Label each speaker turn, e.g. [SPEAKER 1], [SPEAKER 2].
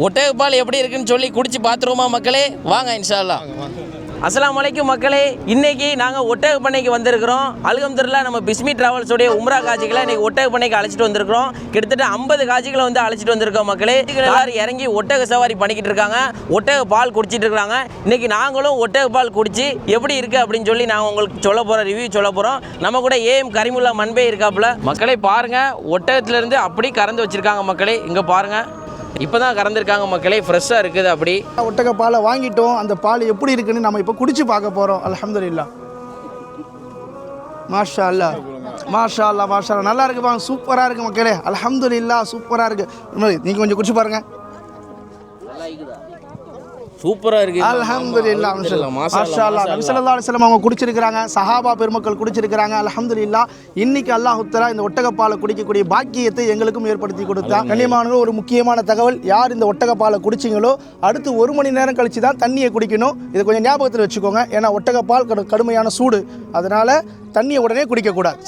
[SPEAKER 1] ஒட்டகப்பால் எப்படி இருக்குன்னு சொல்லி குடிச்சு பார்த்துருவோமா மக்களே? வாங்க இன்ஷா அல்லாஹ். அஸ்ஸலாமு அலைக்கும் மக்களே. இன்னைக்கு நாங்கள் ஒட்டக பண்ணைக்கு வந்திருக்கிறோம். அல்ஹம்துலில்லாஹ் நம்ம பிஸ்மி டிராவல்ஸோடைய உம்ரா காட்சிகளை இன்னைக்கு ஒட்டக பண்ணைக்கு அழைச்சிட்டு வந்திருக்கிறோம். கிட்டத்தட்ட 50 காட்சிகளை வந்து அழைச்சிட்டு வந்திருக்கோம் மக்களே. எல்லாரும் இறங்கி ஒட்டக சவாரி பண்ணிக்கிட்டு இருக்காங்க, ஒட்டக பால் குடிச்சிட்டு இருக்காங்க. இன்னைக்கு நாங்களும் ஒட்டக பால் குடிச்சு எப்படி இருக்கு அப்படின்னு சொல்லி நாங்கள் உங்களுக்கு சொல்ல போகிறோம், ரிவ்யூ சொல்ல போகிறோம். நம்ம கூட ஏஎம் கரிமுல்லா மன்பே இருக்காப்புல. மக்களே பாருங்க, ஒட்டகத்திலேருந்து அப்படி கறந்து வச்சிருக்காங்க மக்களே. இங்கே பாருங்க, இப்போ தான் கறந்துருக்காங்க மக்களே, ஃப்ரெஷ்ஷாக இருக்குது. அப்படி
[SPEAKER 2] ஒட்டக பாலை வாங்கிட்டோம். அந்த பால் எப்படி இருக்குன்னு நம்ம இப்போ குடிச்சு பார்க்க போகிறோம். அல்ஹம்துலில்லாஹ், மாஷா அல்லாஹ், மாஷா அல்லாஹ், மாஷா அல்லாஹ். நல்லா இருக்கு பாருங்க, சூப்பராக இருக்குது மக்களே. அல்ஹம்துலில்லாஹ், சூப்பராக இருக்குது. நீங்கள் கொஞ்சம் குடிச்சு பாருங்க.
[SPEAKER 1] சூப்பராக இருக்குது.
[SPEAKER 2] அல்ஹம்துலில்லாஹ், மாஷா அல்லாஹ். நபி ஸல்லல்லாஹு அலைஹி வஸல்லம் அவங்க குடிச்சிருக்கிறாங்க, சஹாபா பெருமக்கள் குடிச்சிருக்கிறாங்க. அல்ஹம்துலில்லாஹ். இன்னைக்கு அல்லாஹ் தஆலா இந்த ஒட்டகப்பாலை குடிக்கக்கூடிய பாக்கியத்தை எங்களுக்கும் ஏற்படுத்தி கொடுத்தான். கண்ணியமானவர்கள், ஒரு முக்கியமான தகவல், யார் இந்த ஒட்டகப்பாலை குடிச்சிங்களோ அடுத்து 1 மணி நேரம் கழிச்சு தான் தண்ணியை குடிக்கணும். இதை கொஞ்சம் ஞாபகத்தில் வச்சுக்கோங்க. ஏன்னா ஒட்டகப்பால் கடுமையான சூடு, அதனால தண்ணியை உடனே குடிக்கக்கூடாது.